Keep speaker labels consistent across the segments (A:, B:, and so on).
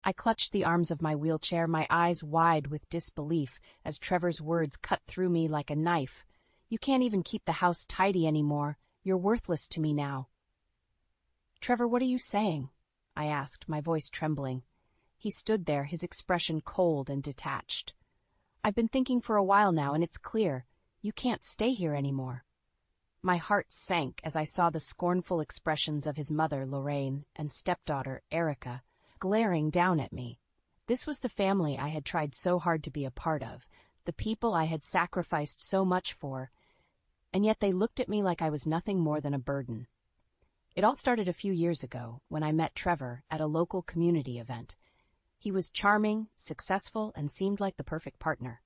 A: I clutched the arms of my wheelchair, my eyes wide with disbelief as Trevor's words cut through me like a knife. "You can't even keep the house tidy anymore. You're worthless to me now." "Trevor, what are you saying?" I asked, my voice trembling. He stood there, his expression cold and detached. "I've been thinking for a while now, and it's clear. You can't stay here anymore." My heart sank as I saw the scornful expressions of his mother, Lorraine, and stepdaughter, Erica, glaring down at me. This was the family I had tried so hard to be a part of, the people I had sacrificed so much for, and yet they looked at me like I was nothing more than a burden. It all started a few years ago when I met Trevor at a local community event. He was charming, successful, and seemed like the perfect partner.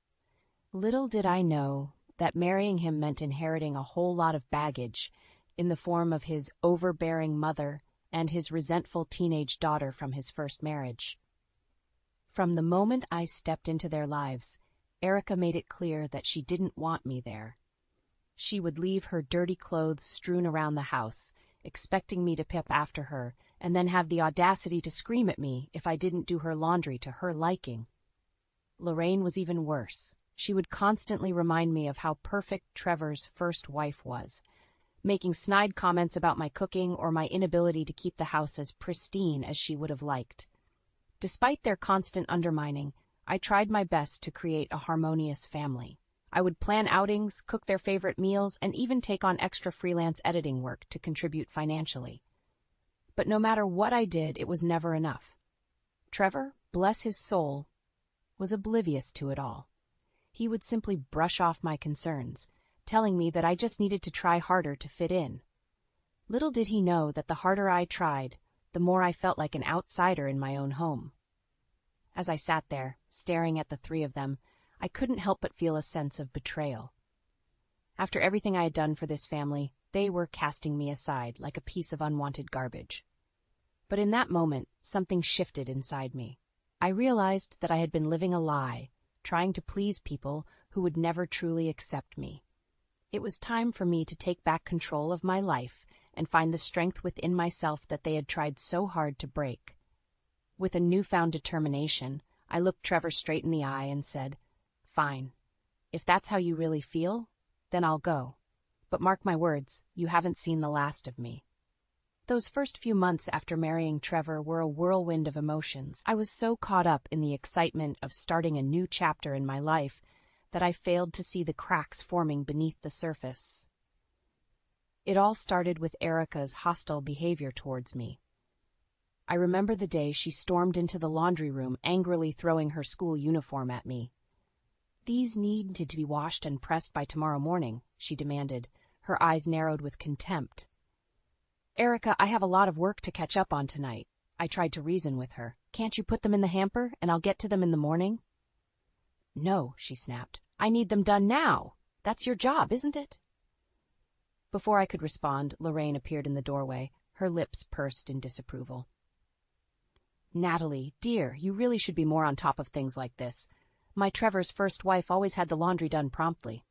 A: Little did I know that marrying him meant inheriting a whole lot of baggage in the form of his overbearing mother and his resentful teenage daughter from his first marriage. From the moment I stepped into their lives, Erica made it clear that she didn't want me there. She would leave her dirty clothes strewn around the house, expecting me to pick after her, and then have the audacity to scream at me if I didn't do her laundry to her liking. Lorraine was even worse. She would constantly remind me of how perfect Trevor's first wife was, making snide comments about my cooking or my inability to keep the house as pristine as she would have liked. Despite their constant undermining, I tried my best to create a harmonious family. I would plan outings, cook their favorite meals, and even take on extra freelance editing work to contribute financially. But no matter what I did, it was never enough. Trevor, bless his soul, was oblivious to it all. He would simply brush off my concerns, telling me that I just needed to try harder to fit in. Little did he know that the harder I tried, the more I felt like an outsider in my own home. As I sat there, staring at the three of them, I couldn't help but feel a sense of betrayal. After everything I had done for this family, they were casting me aside like a piece of unwanted garbage. But in that moment, something shifted inside me. I realized that I had been living a lie, trying to please people who would never truly accept me. It was time for me to take back control of my life and find the strength within myself that they had tried so hard to break. With a newfound determination, I looked Trevor straight in the eye and said, "Fine. If that's how you really feel, then I'll go. But mark my words, you haven't seen the last of me." Those first few months after marrying Trevor were a whirlwind of emotions. I was so caught up in the excitement of starting a new chapter in my life that I failed to see the cracks forming beneath the surface. It all started with Erica's hostile behavior towards me. I remember the day she stormed into the laundry room, angrily throwing her school uniform at me. "These needed to be washed and pressed by tomorrow morning," she demanded, her eyes narrowed with contempt. "Erica, I have a lot of work to catch up on tonight," I tried to reason with her. "Can't you put them in the hamper, and I'll get to them in the morning?" "No," she snapped. "I need them done now. That's your job, isn't it?" Before I could respond, Lorraine appeared in the doorway, her lips pursed in disapproval. "Natalie, dear, you really should be more on top of things like this. My Trevor's first wife always had the laundry done promptly."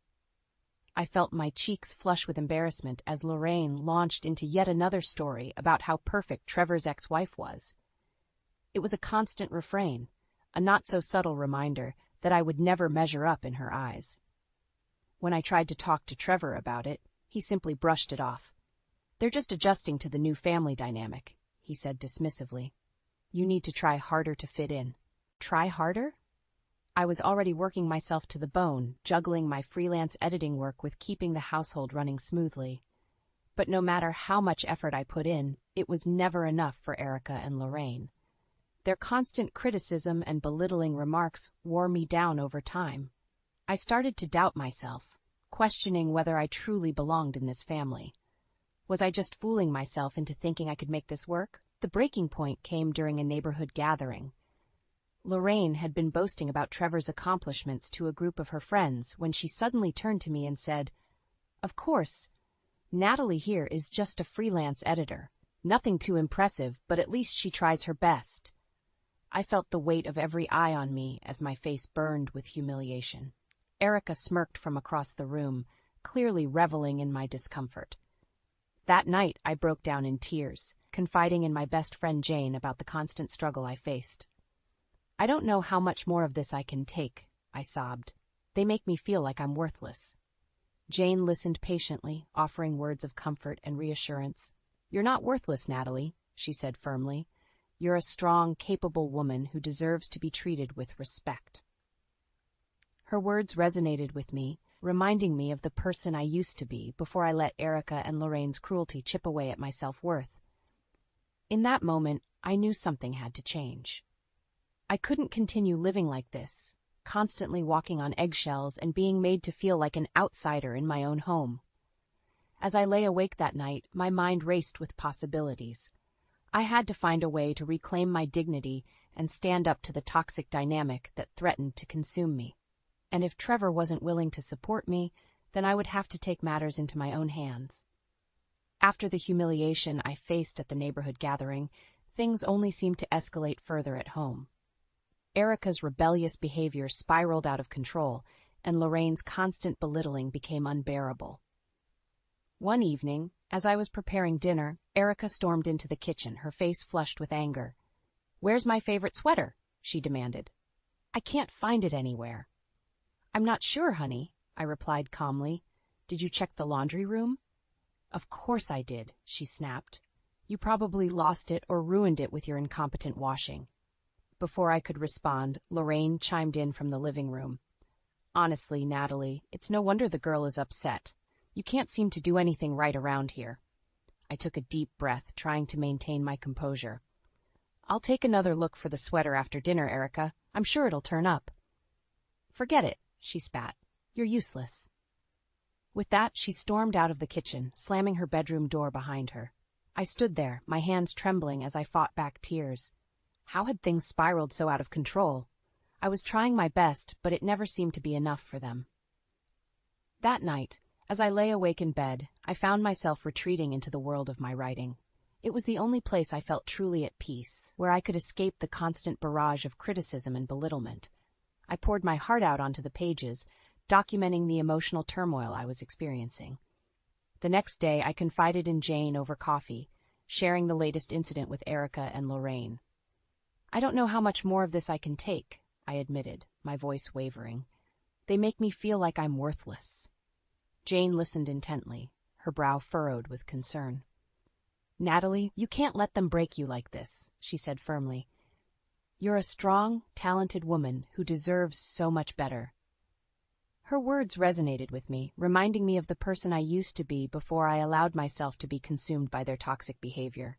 A: I felt my cheeks flush with embarrassment as Lorraine launched into yet another story about how perfect Trevor's ex-wife was. It was a constant refrain, a not-so-subtle reminder that I would never measure up in her eyes. When I tried to talk to Trevor about it, he simply brushed it off. "They're just adjusting to the new family dynamic," he said dismissively. "You need to try harder to fit in." Try harder? I was already working myself to the bone, juggling my freelance editing work with keeping the household running smoothly. But no matter how much effort I put in, it was never enough for Erica and Lorraine. Their constant criticism and belittling remarks wore me down over time. I started to doubt myself, questioning whether I truly belonged in this family. Was I just fooling myself into thinking I could make this work? The breaking point came during a neighborhood gathering. Lorraine had been boasting about Trevor's accomplishments to a group of her friends when she suddenly turned to me and said, "Of course, Natalie here is just a freelance editor. Nothing too impressive, but at least she tries her best." I felt the weight of every eye on me as my face burned with humiliation. Erica smirked from across the room, clearly reveling in my discomfort. That night, I broke down in tears, confiding in my best friend Jane about the constant struggle I faced. I don't know how much more of this I can take, I sobbed. They make me feel like I'm worthless. Jane listened patiently, offering words of comfort and reassurance. You're not worthless, Natalie, she said firmly. You're a strong, capable woman who deserves to be treated with respect. Her words resonated with me, reminding me of the person I used to be before I let Erica and Lorraine's cruelty chip away at my self-worth. In that moment, I knew something had to change. I couldn't continue living like this, constantly walking on eggshells and being made to feel like an outsider in my own home. As I lay awake that night, my mind raced with possibilities. I had to find a way to reclaim my dignity and stand up to the toxic dynamic that threatened to consume me. And if Trevor wasn't willing to support me, then I would have to take matters into my own hands. After the humiliation I faced at the neighborhood gathering, things only seemed to escalate further at home. Erica's rebellious behavior spiraled out of control, and Lorraine's constant belittling became unbearable. One evening, as I was preparing dinner, Erica stormed into the kitchen, her face flushed with anger. "Where's my favorite sweater?" she demanded. "I can't find it anywhere." "I'm not sure, honey," I replied calmly. "Did you check the laundry room?" "Of course I did," she snapped. "You probably lost it or ruined it with your incompetent washing." Before I could respond, Lorraine chimed in from the living room. "Honestly, Natalie, it's no wonder the girl is upset. You can't seem to do anything right around here." I took a deep breath, trying to maintain my composure. "I'll take another look for the sweater after dinner, Erica. I'm sure it'll turn up." "Forget it," she spat. "You're useless." With that, she stormed out of the kitchen, slamming her bedroom door behind her. I stood there, my hands trembling as I fought back tears. How had things spiraled so out of control? I was trying my best, but it never seemed to be enough for them. That night, as I lay awake in bed, I found myself retreating into the world of my writing. It was the only place I felt truly at peace, where I could escape the constant barrage of criticism and belittlement. I poured my heart out onto the pages, documenting the emotional turmoil I was experiencing. The next day, I confided in Jane over coffee, sharing the latest incident with Erica and Lorraine. "I don't know how much more of this I can take," I admitted, my voice wavering. "They make me feel like I'm worthless." Jane listened intently, her brow furrowed with concern. "Natalie, you can't let them break you like this," she said firmly. "You're a strong, talented woman who deserves so much better." Her words resonated with me, reminding me of the person I used to be before I allowed myself to be consumed by their toxic behavior.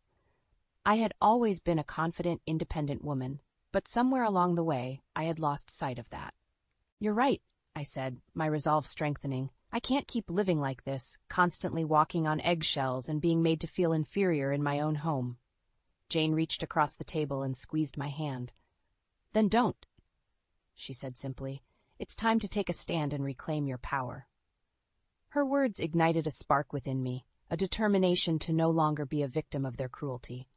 A: I had always been a confident, independent woman, but somewhere along the way, I had lost sight of that. "You're right," I said, my resolve strengthening. "I can't keep living like this, constantly walking on eggshells and being made to feel inferior in my own home." Jane reached across the table and squeezed my hand. "Then don't," she said simply. "It's time to take a stand and reclaim your power." Her words ignited a spark within me, a determination to no longer be a victim of their cruelty.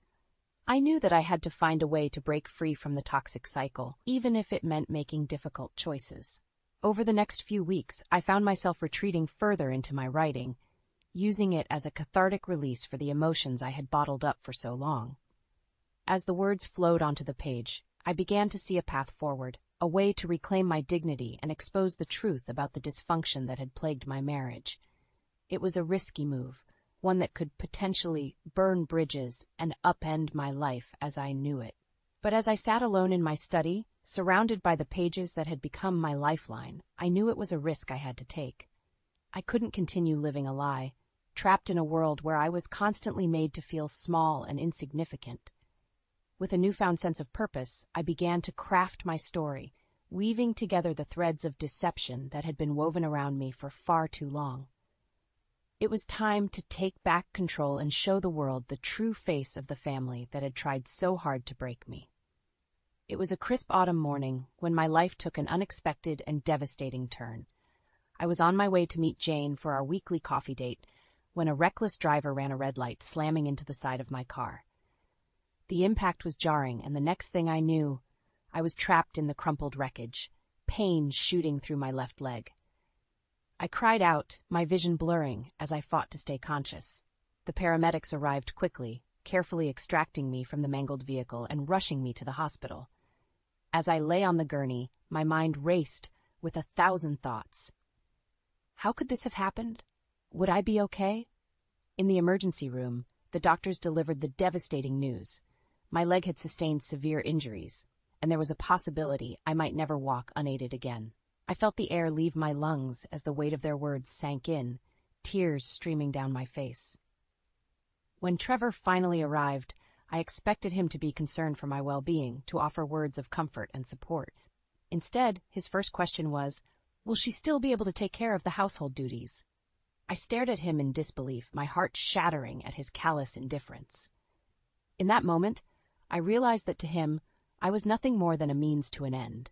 A: I knew that I had to find a way to break free from the toxic cycle, even if it meant making difficult choices. Over the next few weeks, I found myself retreating further into my writing, using it as a cathartic release for the emotions I had bottled up for so long. As the words flowed onto the page, I began to see a path forward, a way to reclaim my dignity and expose the truth about the dysfunction that had plagued my marriage. It was a risky move, one that could potentially burn bridges and upend my life as I knew it. But as I sat alone in my study, surrounded by the pages that had become my lifeline, I knew it was a risk I had to take. I couldn't continue living a lie, trapped in a world where I was constantly made to feel small and insignificant. With a newfound sense of purpose, I began to craft my story, weaving together the threads of deception that had been woven around me for far too long. It was time to take back control and show the world the true face of the family that had tried so hard to break me. It was a crisp autumn morning when my life took an unexpected and devastating turn. I was on my way to meet Jane for our weekly coffee date when a reckless driver ran a red light, slamming into the side of my car. The impact was jarring, and the next thing I knew, I was trapped in the crumpled wreckage, pain shooting through my left leg. I cried out, my vision blurring, as I fought to stay conscious. The paramedics arrived quickly, carefully extracting me from the mangled vehicle and rushing me to the hospital. As I lay on the gurney, my mind raced with 1,000 thoughts. How could this have happened? Would I be okay? In the emergency room, the doctors delivered the devastating news. My leg had sustained severe injuries, and there was a possibility I might never walk unaided again. I felt the air leave my lungs as the weight of their words sank in, tears streaming down my face. When Trevor finally arrived, I expected him to be concerned for my well-being, to offer words of comfort and support. Instead, his first question was, "Will she still be able to take care of the household duties?" I stared at him in disbelief, my heart shattering at his callous indifference. In that moment, I realized that to him, I was nothing more than a means to an end.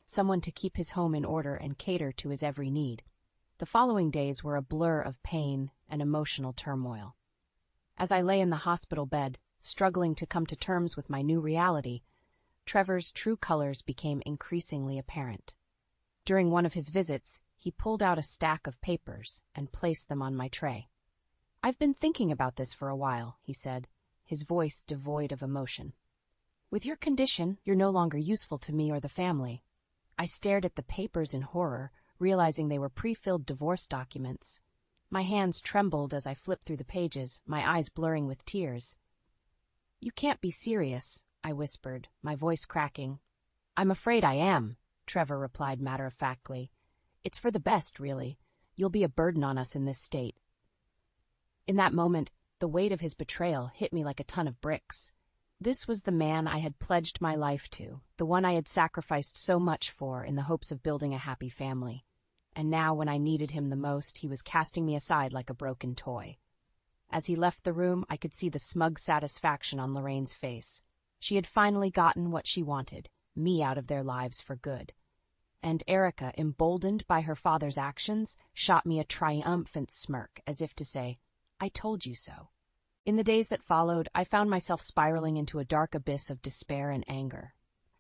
A: Someone to keep his home in order and cater to his every need. The following days were a blur of pain and emotional turmoil. As I lay in the hospital bed, struggling to come to terms with my new reality, Trevor's true colors became increasingly apparent. During one of his visits, he pulled out a stack of papers and placed them on my tray. "I've been thinking about this for a while," he said, his voice devoid of emotion. "With your condition, you're no longer useful to me or the family." I stared at the papers in horror, realizing they were pre-filled divorce documents. My hands trembled as I flipped through the pages, my eyes blurring with tears. "You can't be serious," I whispered, my voice cracking. "I'm afraid I am," Trevor replied matter-of-factly. "It's for the best, really. You'll be a burden on us in this state." In that moment, the weight of his betrayal hit me like a ton of bricks. This was the man I had pledged my life to, the one I had sacrificed so much for in the hopes of building a happy family. And now, when I needed him the most, he was casting me aside like a broken toy. As he left the room, I could see the smug satisfaction on Lorraine's face. She had finally gotten what she wanted, me out of their lives for good. And Erica, emboldened by her father's actions, shot me a triumphant smirk, as if to say, "I told you so." In the days that followed, I found myself spiraling into a dark abyss of despair and anger.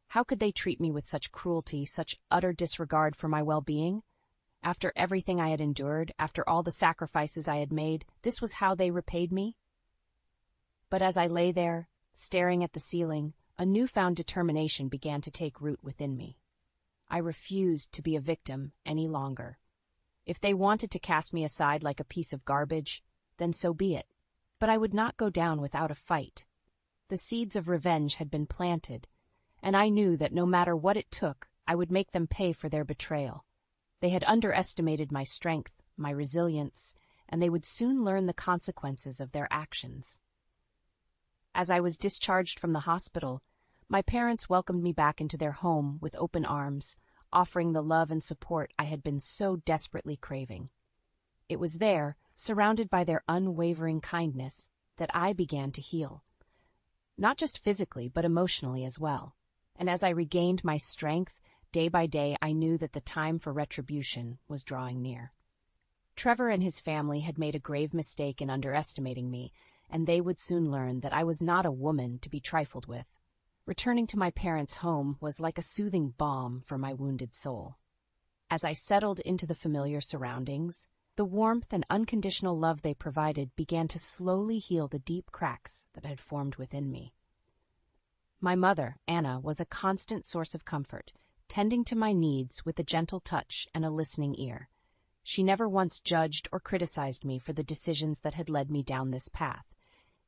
A: How could they treat me with such cruelty, such utter disregard for my well-being? After everything I had endured, after all the sacrifices I had made, this was how they repaid me? But as I lay there, staring at the ceiling, a newfound determination began to take root within me. I refused to be a victim any longer. If they wanted to cast me aside like a piece of garbage, then so be it. But I would not go down without a fight. The seeds of revenge had been planted, and I knew that no matter what it took, I would make them pay for their betrayal. They had underestimated my strength, my resilience, and they would soon learn the consequences of their actions. As I was discharged from the hospital, my parents welcomed me back into their home with open arms, offering the love and support I had been so desperately craving. It was there, surrounded by their unwavering kindness, that I began to heal. Not just physically, but emotionally as well. And as I regained my strength, day by day I knew that the time for retribution was drawing near. Trevor and his family had made a grave mistake in underestimating me, and they would soon learn that I was not a woman to be trifled with. Returning to my parents' home was like a soothing balm for my wounded soul. As I settled into the familiar surroundings, the warmth and unconditional love they provided began to slowly heal the deep cracks that had formed within me. My mother, Anna, was a constant source of comfort, tending to my needs with a gentle touch and a listening ear. She never once judged or criticized me for the decisions that had led me down this path.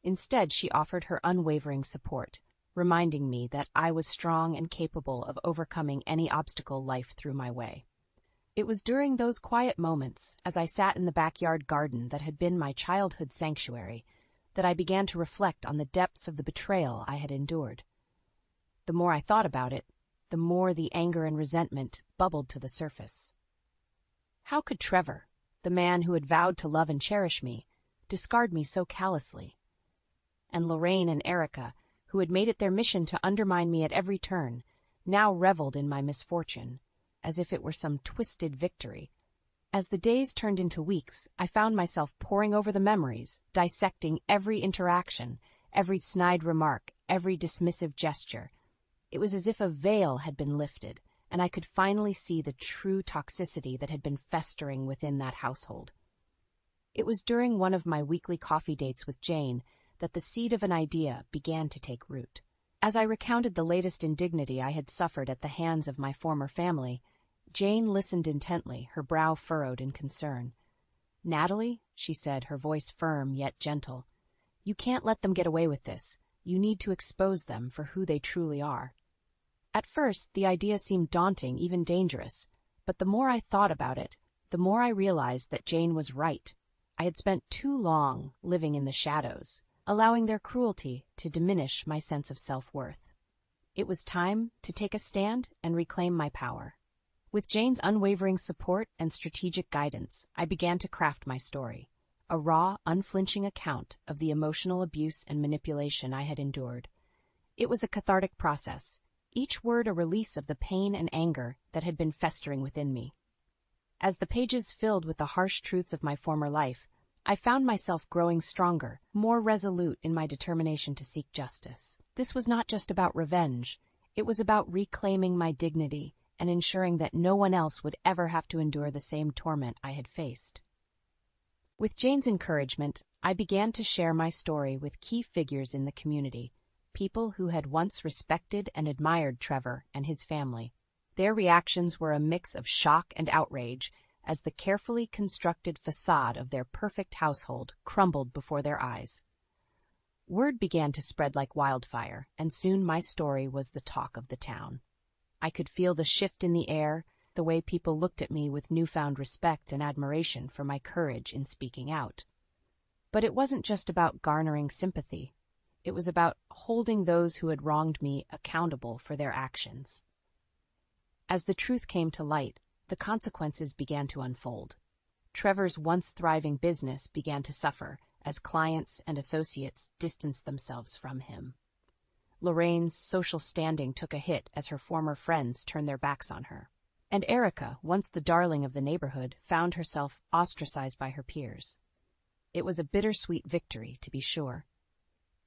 A: Instead, she offered her unwavering support, reminding me that I was strong and capable of overcoming any obstacle life threw my way. It was during those quiet moments, as I sat in the backyard garden that had been my childhood sanctuary, that I began to reflect on the depths of the betrayal I had endured. The more I thought about it, the more the anger and resentment bubbled to the surface. How could Trevor, the man who had vowed to love and cherish me, discard me so callously? And Lorraine and Erica, who had made it their mission to undermine me at every turn, now reveled in my misfortune, as if it were some twisted victory. As the days turned into weeks, I found myself poring over the memories, dissecting every interaction, every snide remark, every dismissive gesture. It was as if a veil had been lifted, and I could finally see the true toxicity that had been festering within that household. It was during one of my weekly coffee dates with Jane that the seed of an idea began to take root. As I recounted the latest indignity I had suffered at the hands of my former family, Jane listened intently, her brow furrowed in concern. "Natalie," she said, her voice firm yet gentle, "you can't let them get away with this. You need to expose them for who they truly are." At first, the idea seemed daunting, even dangerous, but the more I thought about it, the more I realized that Jane was right. I had spent too long living in the shadows, allowing their cruelty to diminish my sense of self-worth. It was time to take a stand and reclaim my power. With Jane's unwavering support and strategic guidance, I began to craft my story, a raw, unflinching account of the emotional abuse and manipulation I had endured. It was a cathartic process, each word a release of the pain and anger that had been festering within me. As the pages filled with the harsh truths of my former life, I found myself growing stronger, more resolute in my determination to seek justice. This was not just about revenge. It was about reclaiming my dignity and ensuring that no one else would ever have to endure the same torment I had faced. With Jane's encouragement, I began to share my story with key figures in the community, people who had once respected and admired Trevor and his family. Their reactions were a mix of shock and outrage as the carefully constructed facade of their perfect household crumbled before their eyes. Word began to spread like wildfire, and soon my story was the talk of the town. I could feel the shift in the air, the way people looked at me with newfound respect and admiration for my courage in speaking out. But it wasn't just about garnering sympathy. It was about holding those who had wronged me accountable for their actions. As the truth came to light, the consequences began to unfold. Trevor's once thriving business began to suffer as clients and associates distanced themselves from him. Lorraine's social standing took a hit as her former friends turned their backs on her. And Erica, once the darling of the neighborhood, found herself ostracized by her peers. It was a bittersweet victory, to be sure.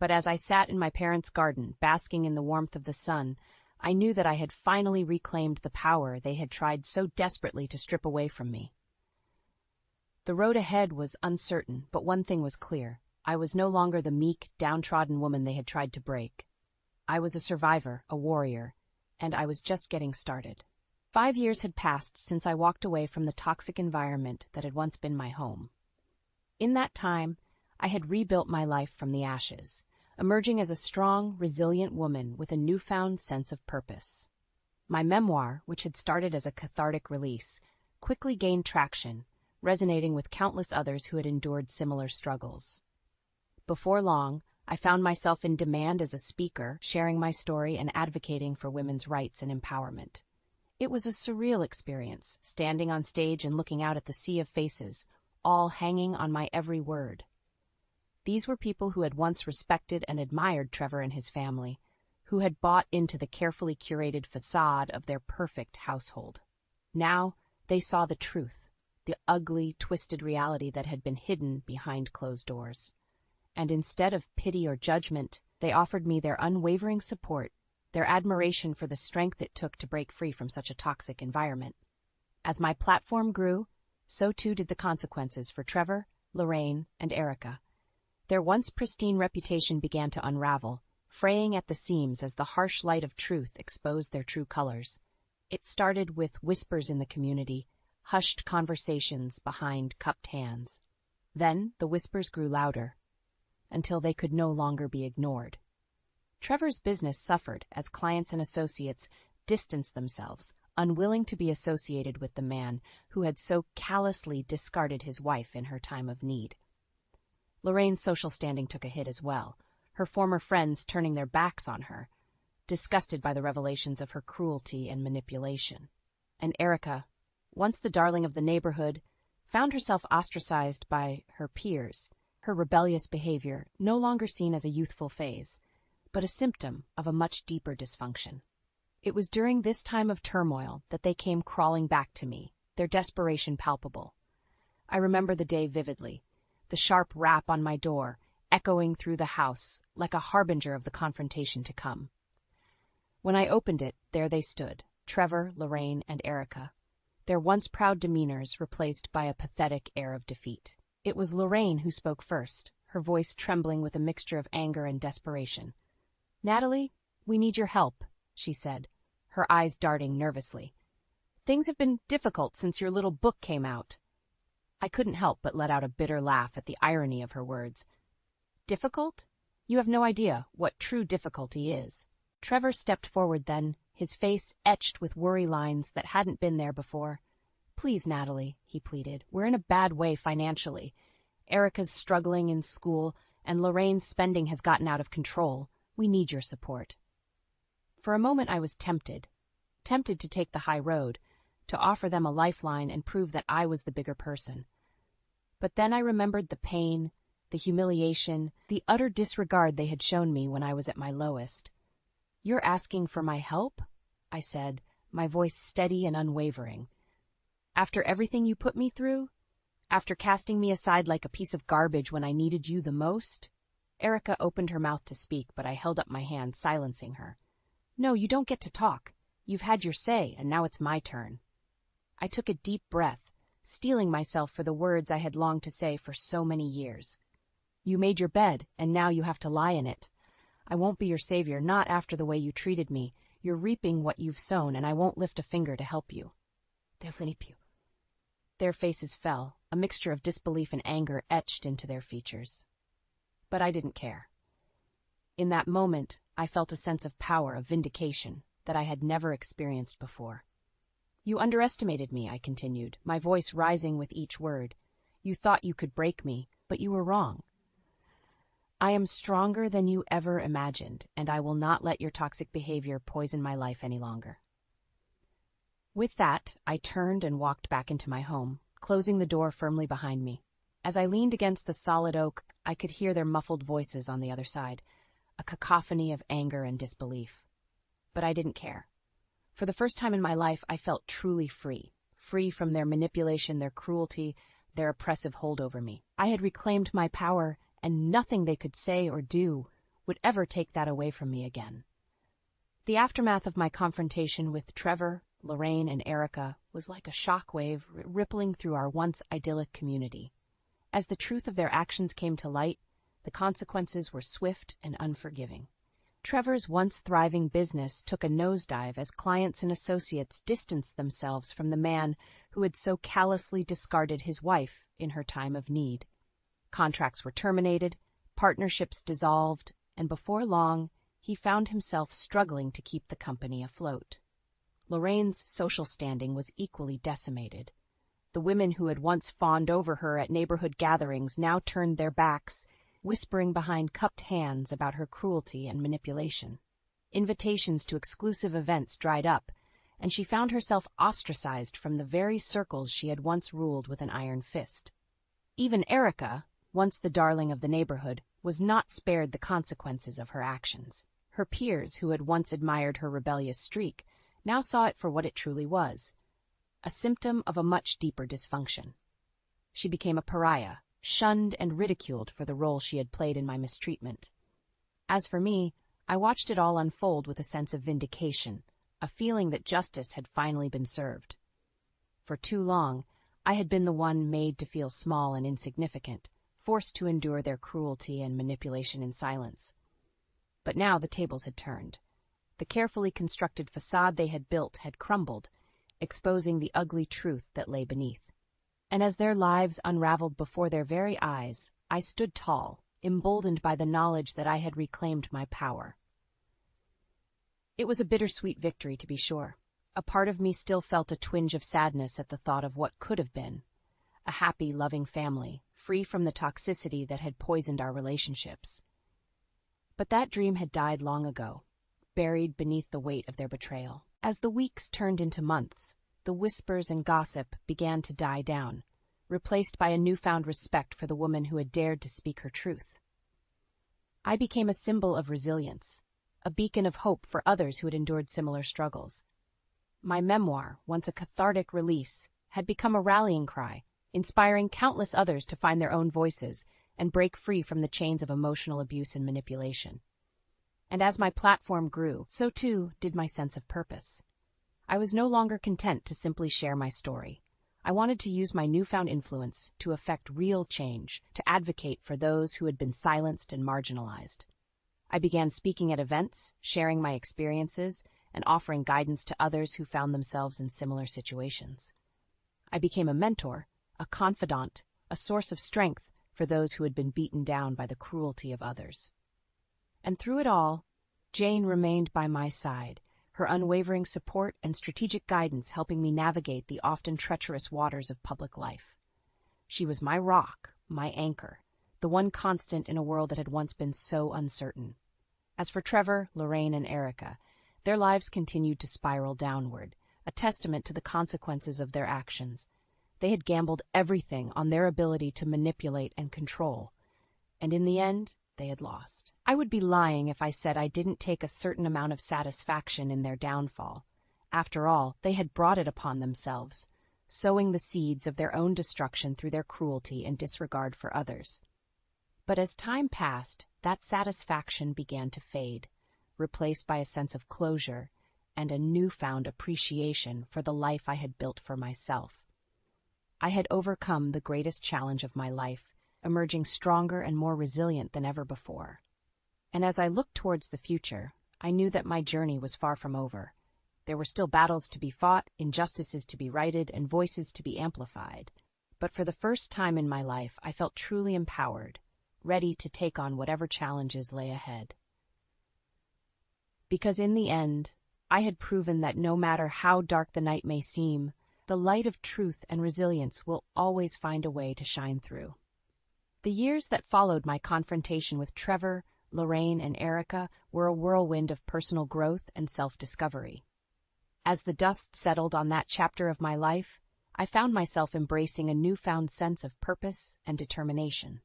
A: But as I sat in my parents' garden, basking in the warmth of the sun, I knew that I had finally reclaimed the power they had tried so desperately to strip away from me. The road ahead was uncertain, but one thing was clear. I was no longer the meek, downtrodden woman they had tried to break. I was a survivor, a warrior, and I was just getting started. 5 years had passed since I walked away from the toxic environment that had once been my home. In that time, I had rebuilt my life from the ashes, emerging as a strong, resilient woman with a newfound sense of purpose. My memoir, which had started as a cathartic release, quickly gained traction, resonating with countless others who had endured similar struggles. Before long, I found myself in demand as a speaker, sharing my story and advocating for women's rights and empowerment. It was a surreal experience, standing on stage and looking out at the sea of faces, all hanging on my every word. These were people who had once respected and admired Trevor and his family, who had bought into the carefully curated facade of their perfect household. Now they saw the truth, the ugly, twisted reality that had been hidden behind closed doors. And instead of pity or judgment, they offered me their unwavering support, their admiration for the strength it took to break free from such a toxic environment. As my platform grew, so too did the consequences for Trevor, Lorraine, and Erica. Their once pristine reputation began to unravel, fraying at the seams as the harsh light of truth exposed their true colors. It started with whispers in the community, hushed conversations behind cupped hands. Then the whispers grew louder, until they could no longer be ignored. Trevor's business suffered as clients and associates distanced themselves, unwilling to be associated with the man who had so callously discarded his wife in her time of need. Lorraine's social standing took a hit as well, her former friends turning their backs on her, disgusted by the revelations of her cruelty and manipulation. And Erica, once the darling of the neighborhood, found herself ostracized by her peers, her rebellious behavior no longer seen as a youthful phase, but a symptom of a much deeper dysfunction. It was during this time of turmoil that they came crawling back to me, their desperation palpable. I remember the day vividly, the sharp rap on my door, echoing through the house like a harbinger of the confrontation to come. When I opened it, there they stood, Trevor, Lorraine, and Erica, their once proud demeanors replaced by a pathetic air of defeat. It was Lorraine who spoke first, her voice trembling with a mixture of anger and desperation. "Natalie, "We need your help," she said, her eyes darting nervously. "Things have been difficult since your little book came out." I couldn't help but let out a bitter laugh at the irony of her words. "Difficult? You have no idea what true difficulty is." Trevor stepped forward then, his face etched with worry lines that hadn't been there before. "Please, Natalie," he pleaded, "we're in a bad way financially. Erica's struggling in school, and Lorraine's spending has gotten out of control. We need your support." For a moment I was tempted to take the high road, to offer them a lifeline and prove that I was the bigger person. But then I remembered the pain, the humiliation, the utter disregard they had shown me when I was at my lowest. "You're asking for my help?" I said, my voice steady and unwavering. "After everything you put me through? After casting me aside like a piece of garbage when I needed you the most?" Erica opened her mouth to speak, but I held up my hand, silencing her. "No, you don't get to talk. You've had your say, and now it's my turn." I took a deep breath, steeling myself for the words I had longed to say for so many years. "You made your bed, and now you have to lie in it. I won't be your savior, not after the way you treated me. You're reaping what you've sown, and I won't lift a finger to help you." Their faces fell, a mixture of disbelief and anger etched into their features. But I didn't care. In that moment, I felt a sense of power, of vindication, that I had never experienced before. "You underestimated me," I continued, my voice rising with each word. "You thought you could break me, but you were wrong. I am stronger than you ever imagined, and I will not let your toxic behavior poison my life any longer." With that, I turned and walked back into my home, closing the door firmly behind me. As I leaned against the solid oak, I could hear their muffled voices on the other side, a cacophony of anger and disbelief. But I didn't care. For the first time in my life, I felt truly free from their manipulation, their cruelty, their oppressive hold over me. I had reclaimed my power, and nothing they could say or do would ever take that away from me again. The aftermath of my confrontation with Trevor, Lorraine, and Erica was like a shockwave rippling through our once idyllic community. As the truth of their actions came to light, the consequences were swift and unforgiving. Trevor's once thriving business took a nosedive as clients and associates distanced themselves from the man who had so callously discarded his wife in her time of need. Contracts were terminated, partnerships dissolved, and before long, he found himself struggling to keep the company afloat. Lorraine's social standing was equally decimated. The women who had once fawned over her at neighborhood gatherings now turned their backs, whispering behind cupped hands about her cruelty and manipulation. Invitations to exclusive events dried up, and she found herself ostracized from the very circles she had once ruled with an iron fist. Even Erica, once the darling of the neighborhood, was not spared the consequences of her actions. Her peers, who had once admired her rebellious streak, now saw it for what it truly was, a symptom of a much deeper dysfunction. She became a pariah, shunned and ridiculed for the role she had played in my mistreatment. As for me, I watched it all unfold with a sense of vindication, a feeling that justice had finally been served. For too long, I had been the one made to feel small and insignificant, forced to endure their cruelty and manipulation in silence. But now the tables had turned. The carefully constructed facade they had built had crumbled, exposing the ugly truth that lay beneath. And as their lives unraveled before their very eyes, I stood tall, emboldened by the knowledge that I had reclaimed my power. It was a bittersweet victory, to be sure. A part of me still felt a twinge of sadness at the thought of what could have been. A happy, loving family, free from the toxicity that had poisoned our relationships. But that dream had died long ago, buried beneath the weight of their betrayal. As the weeks turned into months, the whispers and gossip began to die down, replaced by a newfound respect for the woman who had dared to speak her truth. I became a symbol of resilience, a beacon of hope for others who had endured similar struggles. My memoir, once a cathartic release, had become a rallying cry, inspiring countless others to find their own voices and break free from the chains of emotional abuse and manipulation. And as my platform grew, so too did my sense of purpose. I was no longer content to simply share my story. I wanted to use my newfound influence to effect real change, to advocate for those who had been silenced and marginalized. I began speaking at events, sharing my experiences, and offering guidance to others who found themselves in similar situations. I became a mentor, a confidant, a source of strength for those who had been beaten down by the cruelty of others. And through it all, Jane remained by my side, her unwavering support and strategic guidance helping me navigate the often treacherous waters of public life. She was my rock, my anchor, the one constant in a world that had once been so uncertain. As for Trevor, Lorraine, and Erica, their lives continued to spiral downward, a testament to the consequences of their actions. They had gambled everything on their ability to manipulate and control, and in the end, they had lost. I would be lying if I said I didn't take a certain amount of satisfaction in their downfall. After all, they had brought it upon themselves, sowing the seeds of their own destruction through their cruelty and disregard for others. But as time passed, that satisfaction began to fade, replaced by a sense of closure and a newfound appreciation for the life I had built for myself. I had overcome the greatest challenge of my life, emerging stronger and more resilient than ever before. And as I looked towards the future, I knew that my journey was far from over. There were still battles to be fought, injustices to be righted, and voices to be amplified. But for the first time in my life, I felt truly empowered, ready to take on whatever challenges lay ahead. Because in the end, I had proven that no matter how dark the night may seem, the light of truth and resilience will always find a way to shine through. The years that followed my confrontation with Trevor, Lorraine, and Erica were a whirlwind of personal growth and self-discovery. As the dust settled on that chapter of my life, I found myself embracing a newfound sense of purpose and determination.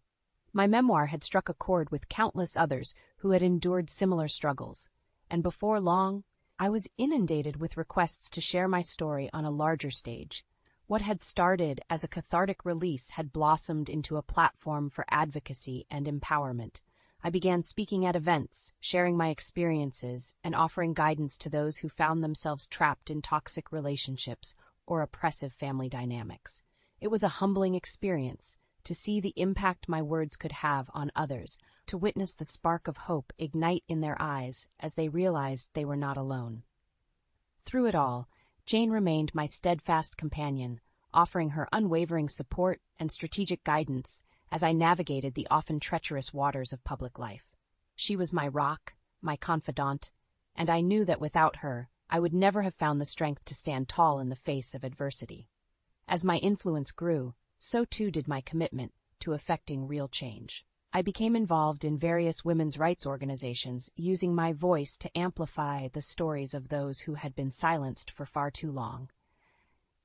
A: My memoir had struck a chord with countless others who had endured similar struggles, and before long, I was inundated with requests to share my story on a larger stage. What had started as a cathartic release had blossomed into a platform for advocacy and empowerment. I began speaking at events, sharing my experiences, and offering guidance to those who found themselves trapped in toxic relationships or oppressive family dynamics. It was a humbling experience to see the impact my words could have on others, to witness the spark of hope ignite in their eyes as they realized they were not alone. Through it all, Jane remained my steadfast companion, offering her unwavering support and strategic guidance as I navigated the often treacherous waters of public life. She was my rock, my confidant, and I knew that without her, I would never have found the strength to stand tall in the face of adversity. As my influence grew, so too did my commitment to effecting real change. I became involved in various women's rights organizations, using my voice to amplify the stories of those who had been silenced for far too long.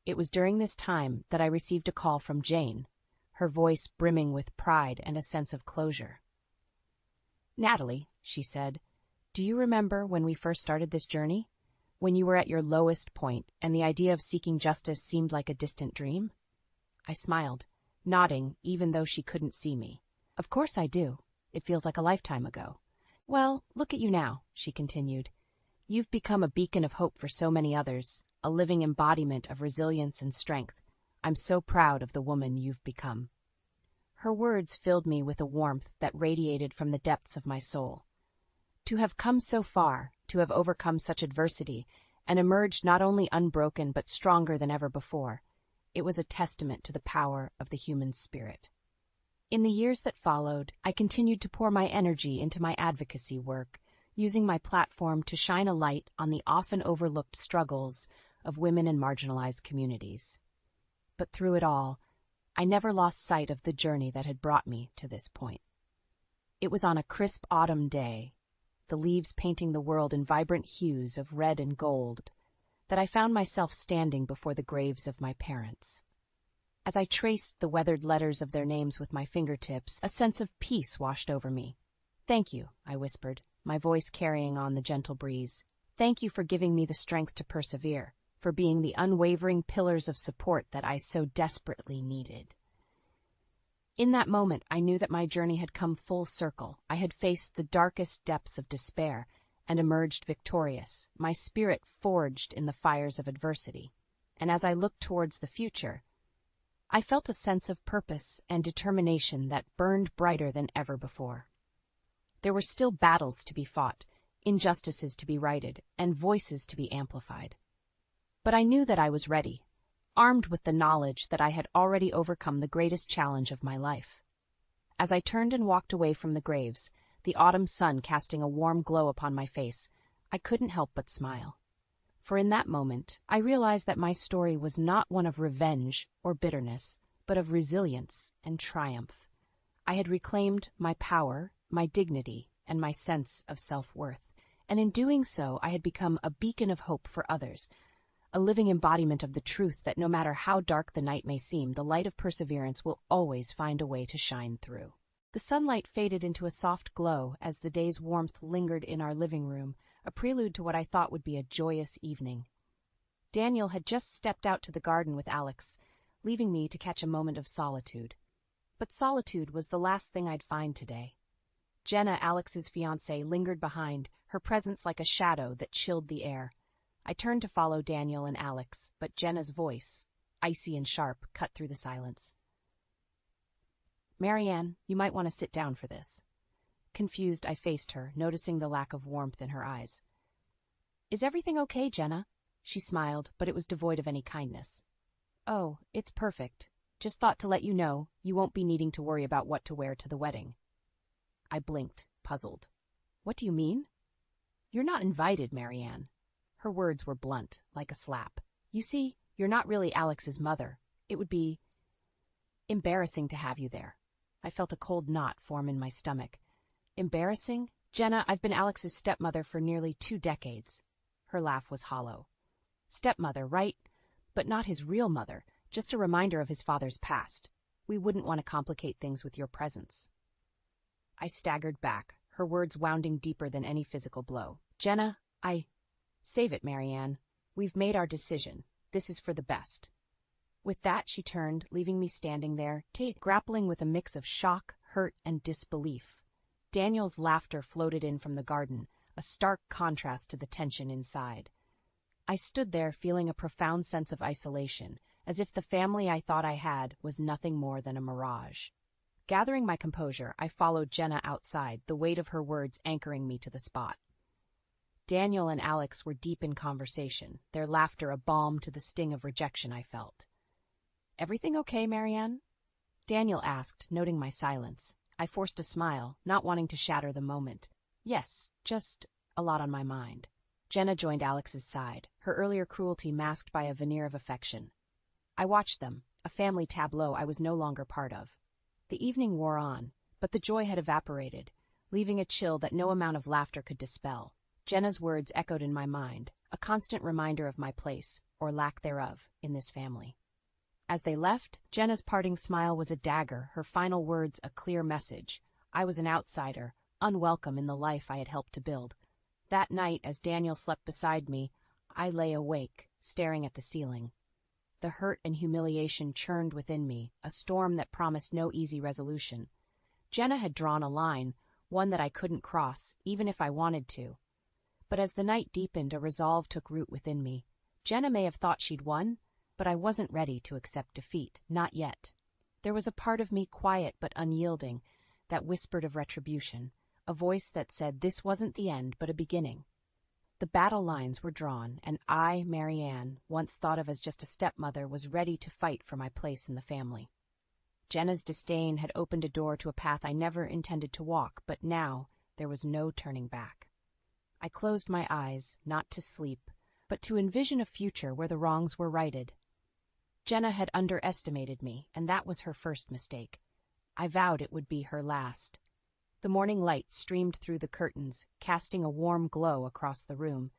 A: It was during this time that I received a call from Jane, her voice brimming with pride and a sense of closure. "Natalie," she said, "do you remember when we first started this journey? When you were at your lowest point and the idea of seeking justice seemed like a distant dream?" I smiled, nodding even though she couldn't see me. "Of course I do. It feels like a lifetime ago." "Well, look at you now," she continued. "You've become a beacon of hope for so many others, a living embodiment of resilience and strength. I'm so proud of the woman you've become." Her words filled me with a warmth that radiated from the depths of my soul. To have come so far, to have overcome such adversity, and emerged not only unbroken but stronger than ever before, it was a testament to the power of the human spirit. In the years that followed, I continued to pour my energy into my advocacy work, using my platform to shine a light on the often overlooked struggles of women in marginalized communities. But through it all, I never lost sight of the journey that had brought me to this point. It was on a crisp autumn day, the leaves painting the world in vibrant hues of red and gold, that I found myself standing before the graves of my parents. As I traced the weathered letters of their names with my fingertips, a sense of peace washed over me. "Thank you," I whispered, my voice carrying on the gentle breeze. "Thank you for giving me the strength to persevere, for being the unwavering pillars of support that I so desperately needed." In that moment, I knew that my journey had come full circle. I had faced the darkest depths of despair and emerged victorious, my spirit forged in the fires of adversity. And as I looked towards the future, I felt a sense of purpose and determination that burned brighter than ever before. There were still battles to be fought, injustices to be righted, and voices to be amplified. But I knew that I was ready, armed with the knowledge that I had already overcome the greatest challenge of my life. As I turned and walked away from the graves, the autumn sun casting a warm glow upon my face, I couldn't help but smile. For in that moment, I realized that my story was not one of revenge or bitterness, but of resilience and triumph. I had reclaimed my power, my dignity, and my sense of self-worth, and in doing so I had become a beacon of hope for others, a living embodiment of the truth that no matter how dark the night may seem, the light of perseverance will always find a way to shine through. The sunlight faded into a soft glow as the day's warmth lingered in our living room, a prelude to what I thought would be a joyous evening. Daniel had just stepped out to the garden with Alex, leaving me to catch a moment of solitude. But solitude was the last thing I'd find today. Jenna, Alex's fiancée, lingered behind, her presence like a shadow that chilled the air. I turned to follow Daniel and Alex, but Jenna's voice, icy and sharp, cut through the silence. "Marianne, you might want to sit down for this." Confused, I faced her, noticing the lack of warmth in her eyes. "Is everything okay, Jenna?" She smiled, but it was devoid of any kindness. "Oh, it's perfect. Just thought to let you know you won't be needing to worry about what to wear to the wedding." I blinked, puzzled. "What do you mean?" "You're not invited, Marianne." Her words were blunt, like a slap. "You see, you're not really Alex's mother. It would be embarrassing to have you there." I felt a cold knot form in my stomach. "Embarrassing? Jenna, I've been Alex's stepmother for nearly 2 decades. Her laugh was hollow. "Stepmother, right? But not his real mother, just a reminder of his father's past. We wouldn't want to complicate things with your presence." I staggered back, her words wounding deeper than any physical blow. "Jenna, Save it, Marianne. We've made our decision. This is for the best." With that, she turned, leaving me standing there, grappling with a mix of shock, hurt, and disbelief. Daniel's laughter floated in from the garden, a stark contrast to the tension inside. I stood there feeling a profound sense of isolation, as if the family I thought I had was nothing more than a mirage. Gathering my composure, I followed Jenna outside, the weight of her words anchoring me to the spot. Daniel and Alex were deep in conversation, their laughter a balm to the sting of rejection I felt. "Everything okay, Marianne?" Daniel asked, noting my silence. I forced a smile, not wanting to shatter the moment. "Yes, just a lot on my mind." Jenna joined Alex's side, her earlier cruelty masked by a veneer of affection. I watched them, a family tableau I was no longer part of. The evening wore on, but the joy had evaporated, leaving a chill that no amount of laughter could dispel. Jenna's words echoed in my mind, a constant reminder of my place, or lack thereof, in this family. As they left, Jenna's parting smile was a dagger, her final words a clear message. I was an outsider, unwelcome in the life I had helped to build. That night, as Daniel slept beside me, I lay awake, staring at the ceiling. The hurt and humiliation churned within me, a storm that promised no easy resolution. Jenna had drawn a line, one that I couldn't cross, even if I wanted to. But as the night deepened, a resolve took root within me. Jenna may have thought she'd won, but I wasn't ready to accept defeat, not yet. There was a part of me, quiet but unyielding, that whispered of retribution, a voice that said this wasn't the end but a beginning. The battle lines were drawn, and I, Marianne, once thought of as just a stepmother, was ready to fight for my place in the family. Jenna's disdain had opened a door to a path I never intended to walk, but now there was no turning back. I closed my eyes, not to sleep, but to envision a future where the wrongs were righted. Jenna had underestimated me, and that was her first mistake. I vowed it would be her last. The morning light streamed through the curtains, casting a warm glow across the room,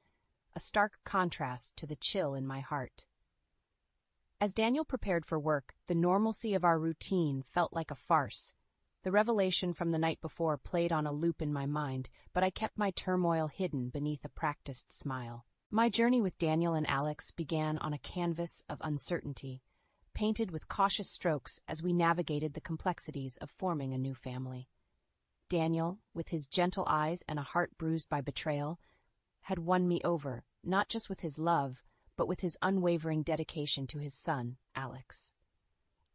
A: a stark contrast to the chill in my heart. As Daniel prepared for work, the normalcy of our routine felt like a farce. The revelation from the night before played on a loop in my mind, but I kept my turmoil hidden beneath a practiced smile. My journey with Daniel and Alex began on a canvas of uncertainty, painted with cautious strokes as we navigated the complexities of forming a new family. Daniel, with his gentle eyes and a heart bruised by betrayal, had won me over, not just with his love, but with his unwavering dedication to his son, Alex.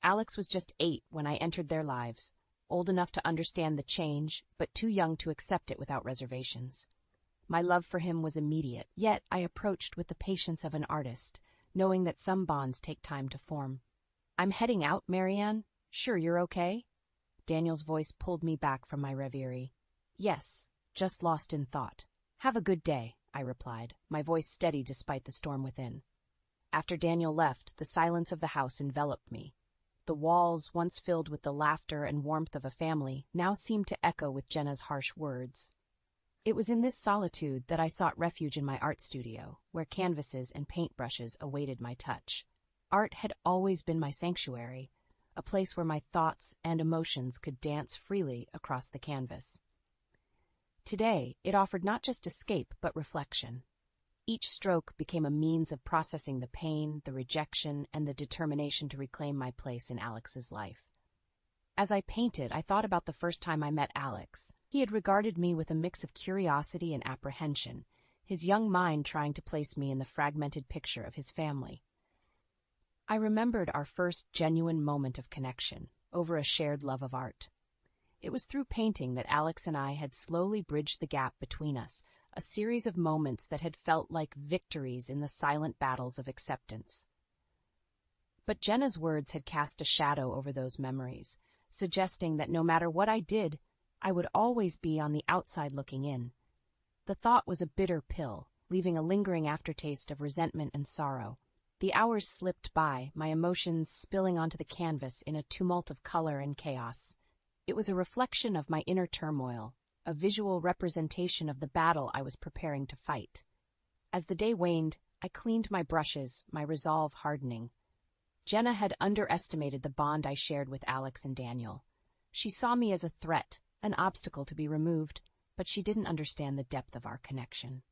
A: Alex was just 8 when I entered their lives, old enough to understand the change, but too young to accept it without reservations. My love for him was immediate, yet I approached with the patience of an artist, knowing that some bonds take time to form. "I'm heading out, Marianne. Sure you're okay?" Daniel's voice pulled me back from my reverie. "Yes, just lost in thought." "Have a good day," I replied, my voice steady despite the storm within. After Daniel left, the silence of the house enveloped me. The walls, once filled with the laughter and warmth of a family, now seemed to echo with Jenna's harsh words. It was in this solitude that I sought refuge in my art studio, where canvases and paintbrushes awaited my touch. Art had always been my sanctuary, a place where my thoughts and emotions could dance freely across the canvas. Today, it offered not just escape, but reflection. Each stroke became a means of processing the pain, the rejection, and the determination to reclaim my place in Alex's life. As I painted, I thought about the first time I met Alex. He had regarded me with a mix of curiosity and apprehension, his young mind trying to place me in the fragmented picture of his family. I remembered our first genuine moment of connection, over a shared love of art. It was through painting that Alex and I had slowly bridged the gap between us, a series of moments that had felt like victories in the silent battles of acceptance. But Jenna's words had cast a shadow over those memories, suggesting that no matter what I did, I would always be on the outside looking in. The thought was a bitter pill, leaving a lingering aftertaste of resentment and sorrow. The hours slipped by, my emotions spilling onto the canvas in a tumult of color and chaos. It was a reflection of my inner turmoil, a visual representation of the battle I was preparing to fight. As the day waned, I cleaned my brushes, my resolve hardening. Jenna had underestimated the bond I shared with Alex and Daniel. She saw me as a threat, an obstacle to be removed, but she didn't understand the depth of our connection.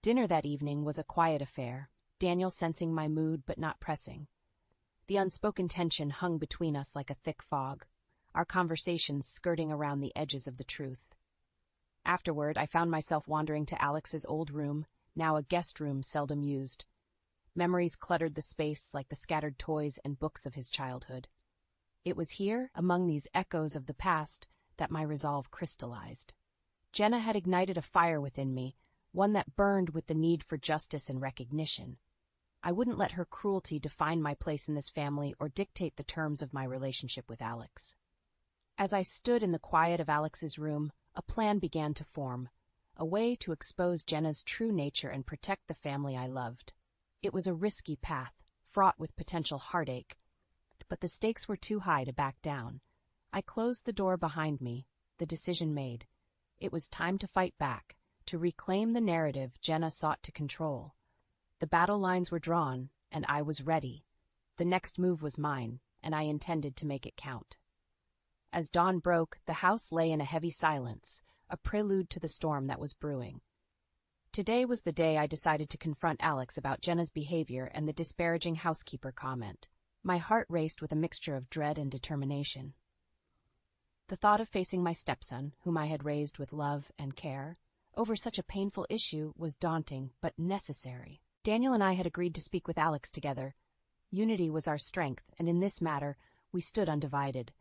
A: Dinner that evening was a quiet affair, Daniel sensing my mood but not pressing. The unspoken tension hung between us like a thick fog, our conversations skirting around the edges of the truth. Afterward, I found myself wandering to Alex's old room, now a guest room seldom used. Memories cluttered the space like the scattered toys and books of his childhood. It was here, among these echoes of the past, that my resolve crystallized. Jenna had ignited a fire within me, one that burned with the need for justice and recognition. I wouldn't let her cruelty define my place in this family or dictate the terms of my relationship with Alex. As I stood in the quiet of Alex's room, a plan began to form, a way to expose Jenna's true nature and protect the family I loved. It was a risky path, fraught with potential heartache, but the stakes were too high to back down. I closed the door behind me, the decision made. It was time to fight back, to reclaim the narrative Jenna sought to control. The battle lines were drawn, and I was ready. The next move was mine, and I intended to make it count. As dawn broke, the house lay in a heavy silence, a prelude to the storm that was brewing. Today was the day I decided to confront Alex about Jenna's behavior and the disparaging housekeeper comment. My heart raced with a mixture of dread and determination. The thought of facing my stepson, whom I had raised with love and care, over such a painful issue was daunting but necessary. Daniel and I had agreed to speak with Alex together. Unity was our strength, and in this matter, we stood undivided.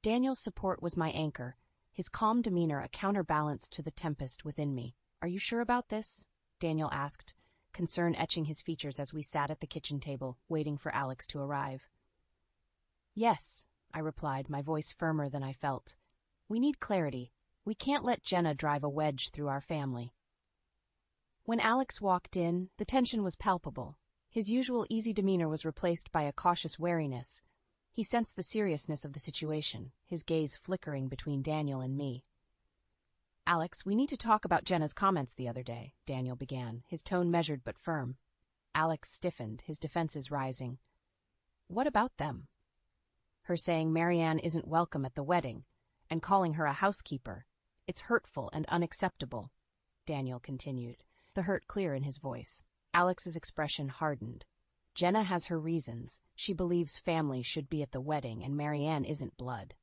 A: Daniel's support was my anchor, his calm demeanor a counterbalance to the tempest within me. "Are you sure about this?" Daniel asked, concern etching his features as we sat at the kitchen table, waiting for Alex to arrive. "Yes," I replied, my voice firmer than I felt. "We need clarity. We can't let Jenna drive a wedge through our family." When Alex walked in, the tension was palpable. His usual easy demeanor was replaced by a cautious wariness. He sensed the seriousness of the situation, his gaze flickering between Daniel and me. "Alex, we need to talk about Jenna's comments the other day," Daniel began, his tone measured but firm. Alex stiffened, his defenses rising. "What about them?" "Her saying Marianne isn't welcome at the wedding, and calling her a housekeeper. It's hurtful and unacceptable," Daniel continued, the hurt clear in his voice. Alex's expression hardened. "Jenna has her reasons. She believes family should be at the wedding, and Marianne isn't blood."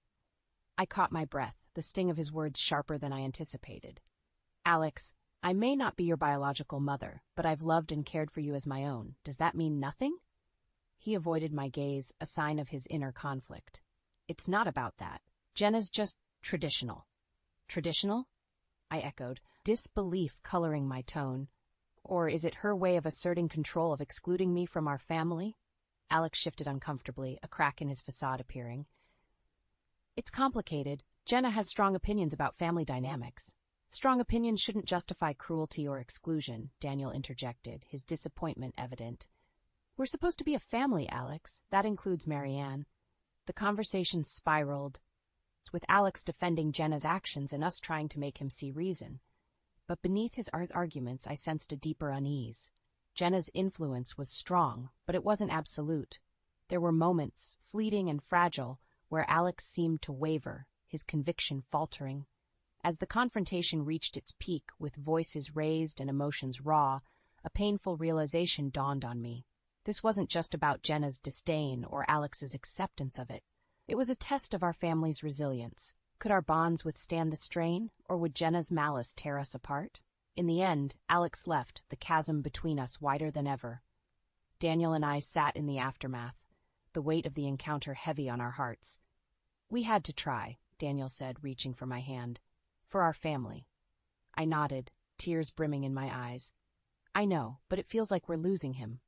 A: I caught my breath, the sting of his words sharper than I anticipated. "Alex, I may not be your biological mother, but I've loved and cared for you as my own. Does that mean nothing?" He avoided my gaze, a sign of his inner conflict. It's not about that. Jenna's just traditional. Traditional? I echoed, disbelief coloring my tone. Or is it her way of asserting control, of excluding me from our family? Alex shifted uncomfortably, a crack in his facade appearing. It's complicated. Jenna has strong opinions about family dynamics. Strong opinions shouldn't justify cruelty or exclusion, Daniel interjected, his disappointment evident. We're supposed to be a family, Alex. That includes Marianne. The conversation spiraled, with Alex defending Jenna's actions and us trying to make him see reason. But beneath his arguments, I sensed a deeper unease. Jenna's influence was strong, but it wasn't absolute. There were moments, fleeting and fragile, where Alex seemed to waver, his conviction faltering. As the confrontation reached its peak, with voices raised and emotions raw, a painful realization dawned on me. This wasn't just about Jenna's disdain or Alex's acceptance of it. It was a test of our family's resilience. Could our bonds withstand the strain, or would Jenna's malice tear us apart? In the end, Alex left, the chasm between us wider than ever. Daniel and I sat in the aftermath, the weight of the encounter heavy on our hearts. We had to try, Daniel said, reaching for my hand. For our family. I nodded, tears brimming in my eyes. I know, but it feels like we're losing him.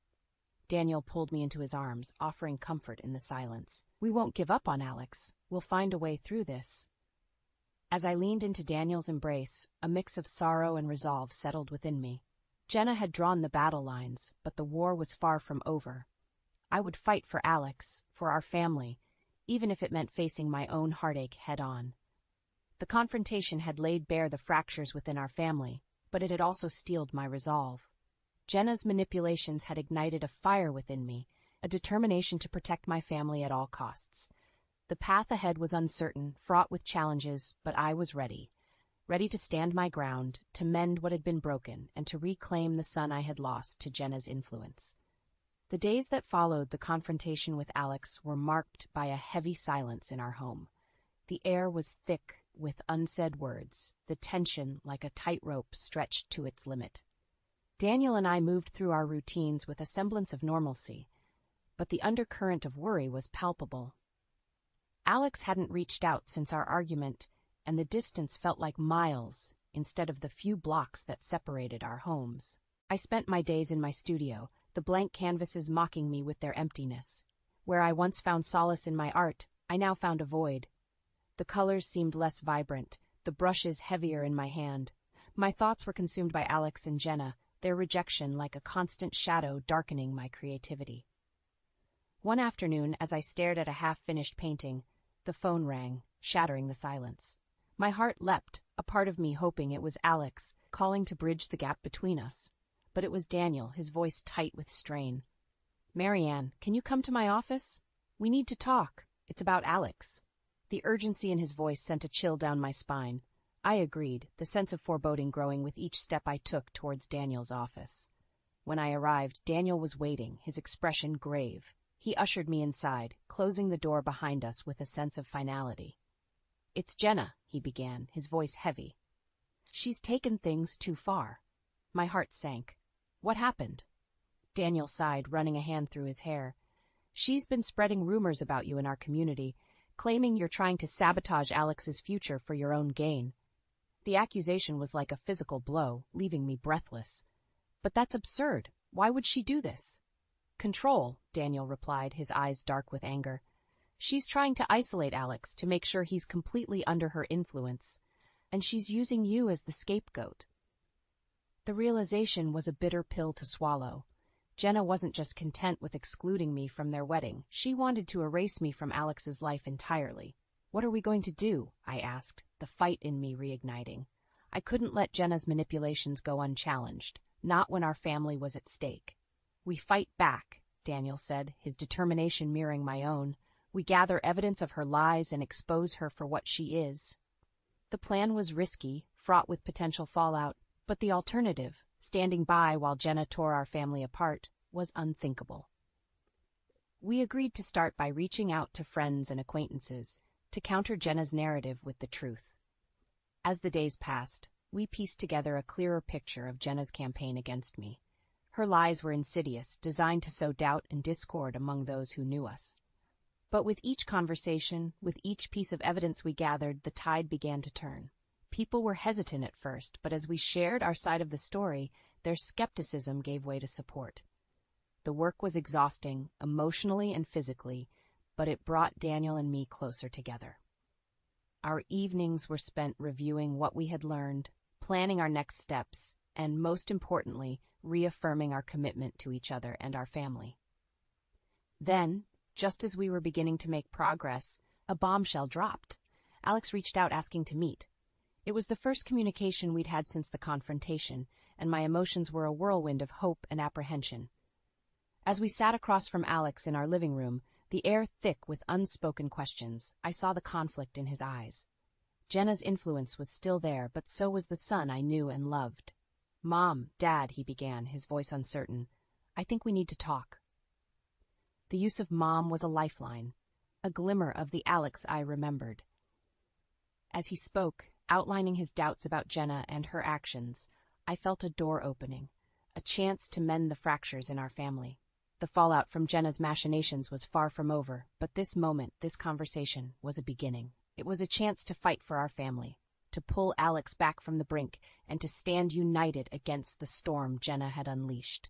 A: Daniel pulled me into his arms, offering comfort in the silence. We won't give up on Alex. We'll find a way through this. As I leaned into Daniel's embrace, a mix of sorrow and resolve settled within me. Jenna had drawn the battle lines, but the war was far from over. I would fight for Alex, for our family, even if it meant facing my own heartache head-on. The confrontation had laid bare the fractures within our family, but it had also steeled my resolve. Jenna's manipulations had ignited a fire within me, a determination to protect my family at all costs. The path ahead was uncertain, fraught with challenges, but I was ready. Ready to stand my ground, to mend what had been broken, and to reclaim the son I had lost to Jenna's influence. The days that followed the confrontation with Alex were marked by a heavy silence in our home. The air was thick with unsaid words, the tension like a tightrope stretched to its limit. Daniel and I moved through our routines with a semblance of normalcy, but the undercurrent of worry was palpable. Alex hadn't reached out since our argument, and the distance felt like miles instead of the few blocks that separated our homes. I spent my days in my studio, the blank canvases mocking me with their emptiness. Where I once found solace in my art, I now found a void. The colors seemed less vibrant, the brushes heavier in my hand. My thoughts were consumed by Alex and Jenna, their rejection like a constant shadow darkening my creativity. One afternoon, as I stared at a half-finished painting, the phone rang, shattering the silence. My heart leapt, a part of me hoping it was Alex, calling to bridge the gap between us. But it was Daniel, his voice tight with strain. "Marianne, can you come to my office? We need to talk. It's about Alex." The urgency in his voice sent a chill down my spine. I agreed, the sense of foreboding growing with each step I took towards Daniel's office. When I arrived, Daniel was waiting, his expression grave. He ushered me inside, closing the door behind us with a sense of finality. "It's Jenna," he began, his voice heavy. "She's taken things too far." My heart sank. "What happened?" Daniel sighed, running a hand through his hair. "She's been spreading rumors about you in our community, claiming you're trying to sabotage Alex's future for your own gain." The accusation was like a physical blow, leaving me breathless. "But that's absurd. Why would she do this?" "Control," Daniel replied, his eyes dark with anger. "She's trying to isolate Alex to make sure he's completely under her influence, and she's using you as the scapegoat." The realization was a bitter pill to swallow. Jenna wasn't just content with excluding me from their wedding. She wanted to erase me from Alex's life entirely. "What are we going to do?" I asked, the fight in me reigniting. I couldn't let Jenna's manipulations go unchallenged, not when our family was at stake. "We fight back," Daniel said, his determination mirroring my own. "We gather evidence of her lies and expose her for what she is." The plan was risky, fraught with potential fallout, but the alternative, standing by while Jenna tore our family apart, was unthinkable. We agreed to start by reaching out to friends and acquaintances, to counter Jenna's narrative with the truth. As the days passed, we pieced together a clearer picture of Jenna's campaign against me. Her lies were insidious, designed to sow doubt and discord among those who knew us. But with each conversation, with each piece of evidence we gathered, the tide began to turn. People were hesitant at first, but as we shared our side of the story, their skepticism gave way to support. The work was exhausting, emotionally and physically, but it brought Daniel and me closer together. Our evenings were spent reviewing what we had learned, planning our next steps, and most importantly, reaffirming our commitment to each other and our family. Then, just as we were beginning to make progress, a bombshell dropped. Alex reached out asking to meet. It was the first communication we'd had since the confrontation, and my emotions were a whirlwind of hope and apprehension. As we sat across from Alex in our living room, the air thick with unspoken questions, I saw the conflict in his eyes. Jenna's influence was still there, but so was the son I knew and loved. "Mom, Dad," he began, his voice uncertain, "I think we need to talk." The use of mom was a lifeline, a glimmer of the Alex I remembered. As he spoke, outlining his doubts about Jenna and her actions, I felt a door opening, a chance to mend the fractures in our family. The fallout from Jenna's machinations was far from over, but this moment, this conversation, was a beginning. It was a chance to fight for our family, to pull Alex back from the brink, and to stand united against the storm Jenna had unleashed.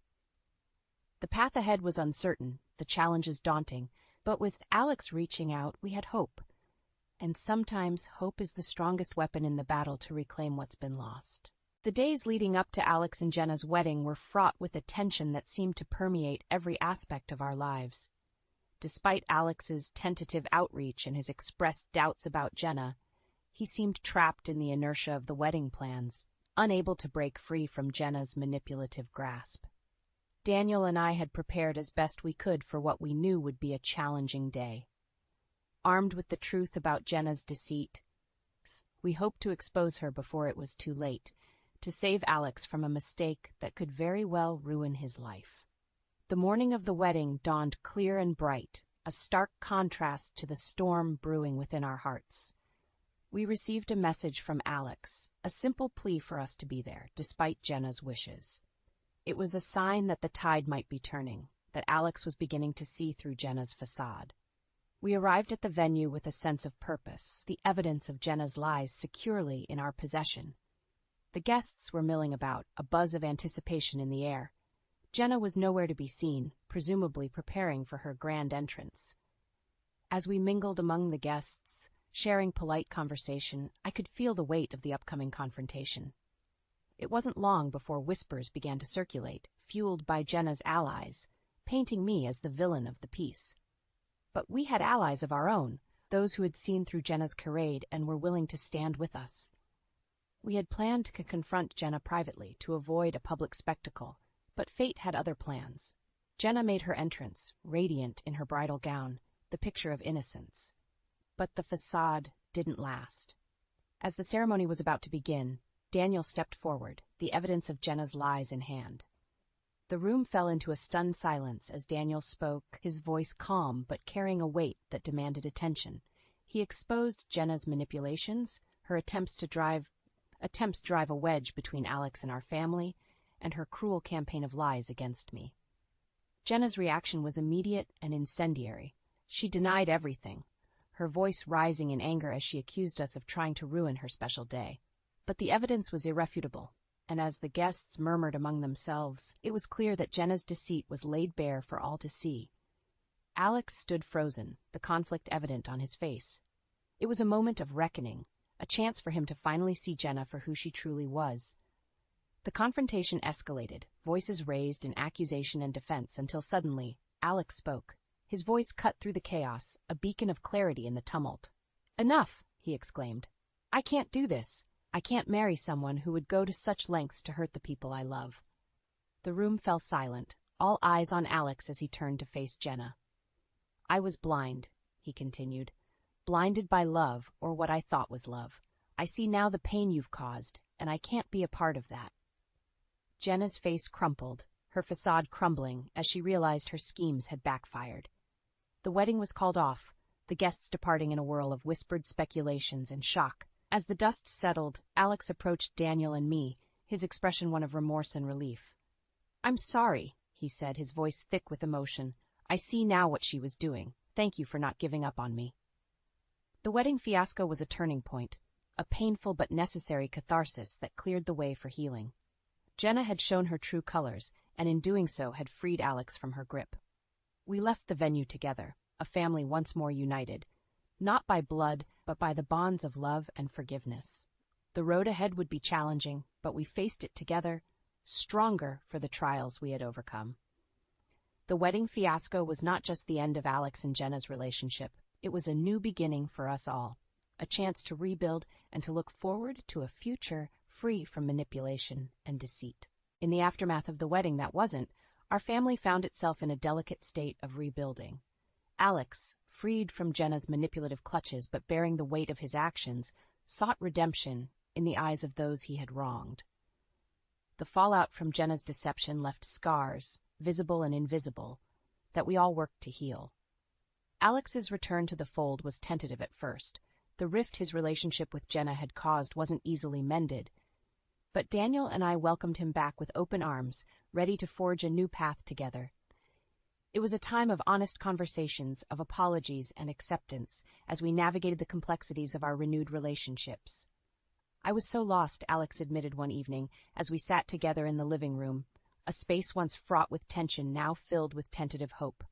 A: The path ahead was uncertain, the challenges daunting, but with Alex reaching out, we had hope. And sometimes hope is the strongest weapon in the battle to reclaim what's been lost. The days leading up to Alex and Jenna's wedding were fraught with a tension that seemed to permeate every aspect of our lives. Despite Alex's tentative outreach and his expressed doubts about Jenna, he seemed trapped in the inertia of the wedding plans, unable to break free from Jenna's manipulative grasp. Daniel and I had prepared as best we could for what we knew would be a challenging day. Armed with the truth about Jenna's deceit, we hoped to expose her before it was too late, to save Alex from a mistake that could very well ruin his life. The morning of the wedding dawned clear and bright, a stark contrast to the storm brewing within our hearts. We received a message from Alex, a simple plea for us to be there, despite Jenna's wishes. It was a sign that the tide might be turning, that Alex was beginning to see through Jenna's facade. We arrived at the venue with a sense of purpose, the evidence of Jenna's lies securely in our possession. The guests were milling about, a buzz of anticipation in the air. Jenna was nowhere to be seen, presumably preparing for her grand entrance. As we mingled among the guests, sharing polite conversation, I could feel the weight of the upcoming confrontation. It wasn't long before whispers began to circulate, fueled by Jenna's allies, painting me as the villain of the piece. But we had allies of our own, those who had seen through Jenna's charade and were willing to stand with us. We had planned to confront Jenna privately to avoid a public spectacle, but fate had other plans. Jenna made her entrance, radiant in her bridal gown, the picture of innocence. But the facade didn't last. As the ceremony was about to begin, Daniel stepped forward, the evidence of Jenna's lies in hand. The room fell into a stunned silence as Daniel spoke, his voice calm but carrying a weight that demanded attention. He exposed Jenna's manipulations, her attempts to drive a wedge between Alex and our family, and her cruel campaign of lies against me. Jenna's reaction was immediate and incendiary. She denied everything, her voice rising in anger as she accused us of trying to ruin her special day. But the evidence was irrefutable, and as the guests murmured among themselves, it was clear that Jenna's deceit was laid bare for all to see. Alex stood frozen, the conflict evident on his face. It was a moment of reckoning, a chance for him to finally see Jenna for who she truly was. The confrontation escalated, voices raised in accusation and defense, until suddenly, Alex spoke. His voice cut through the chaos, a beacon of clarity in the tumult. "Enough!" he exclaimed. "I can't do this. I can't marry someone who would go to such lengths to hurt the people I love." The room fell silent, all eyes on Alex as he turned to face Jenna. "I was blind," he continued. "Blinded by love, or what I thought was love. I see now the pain you've caused, and I can't be a part of that." Jenna's face crumpled, her facade crumbling as she realized her schemes had backfired. The wedding was called off, the guests departing in a whirl of whispered speculations and shock. As the dust settled, Alex approached Daniel and me, his expression one of remorse and relief. "I'm sorry," he said, his voice thick with emotion. "I see now what she was doing. Thank you for not giving up on me. The wedding fiasco was a turning point, a painful but necessary catharsis that cleared the way for healing. Jenna had shown her true colors, and in doing so had freed Alex from her grip. We left the venue together, a family once more united, not by blood, but by the bonds of love and forgiveness. The road ahead would be challenging, but we faced it together, stronger for the trials we had overcome. The wedding fiasco was not just the end of Alex and Jenna's relationship, it was a new beginning for us all, a chance to rebuild and to look forward to a future free from manipulation and deceit. In the aftermath of the wedding that wasn't, our family found itself in a delicate state of rebuilding. Alex, freed from Jenna's manipulative clutches but bearing the weight of his actions, sought redemption in the eyes of those he had wronged. The fallout from Jenna's deception left scars, visible and invisible, that we all worked to heal. Alex's return to the fold was tentative at first. The rift his relationship with Jenna had caused wasn't easily mended, but Daniel and I welcomed him back with open arms, ready to forge a new path together. It was a time of honest conversations, of apologies and acceptance, as we navigated the complexities of our renewed relationships. I was so lost, Alex admitted one evening, as we sat together in the living room, a space once fraught with tension now filled with tentative hope.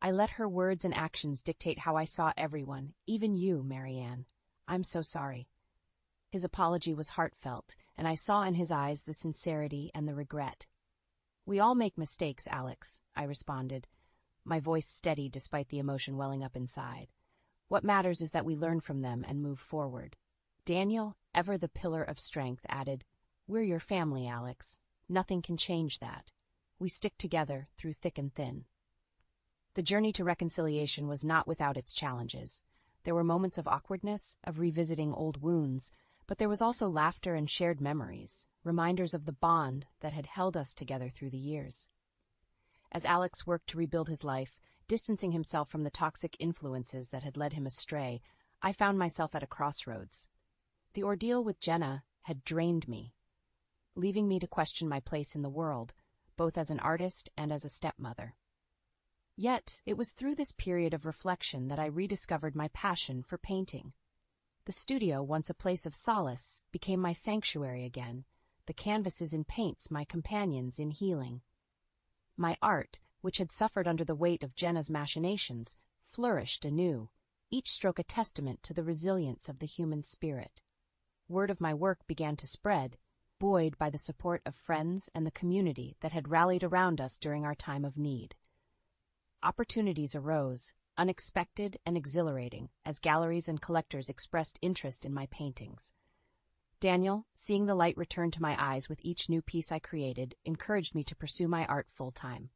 A: I let her words and actions dictate how I saw everyone, even you, Marianne. I'm so sorry. His apology was heartfelt, and I saw in his eyes the sincerity and the regret. We all make mistakes, Alex, I responded, my voice steady despite the emotion welling up inside. What matters is that we learn from them and move forward. Daniel, ever the pillar of strength, added, We're your family, Alex. Nothing can change that. We stick together through thick and thin. The journey to reconciliation was not without its challenges. There were moments of awkwardness, of revisiting old wounds, but there was also laughter and shared memories, reminders of the bond that had held us together through the years. As Alex worked to rebuild his life, distancing himself from the toxic influences that had led him astray, I found myself at a crossroads. The ordeal with Jenna had drained me, leaving me to question my place in the world, both as an artist and as a stepmother. Yet, it was through this period of reflection that I rediscovered my passion for painting. The studio, once a place of solace, became my sanctuary again, the canvases and paints my companions in healing. My art, which had suffered under the weight of Jenna's machinations, flourished anew, each stroke a testament to the resilience of the human spirit. Word of my work began to spread, buoyed by the support of friends and the community that had rallied around us during our time of need. Opportunities arose, unexpected and exhilarating, as galleries and collectors expressed interest in my paintings. Daniel, seeing the light return to my eyes with each new piece I created, encouraged me to pursue my art full-time.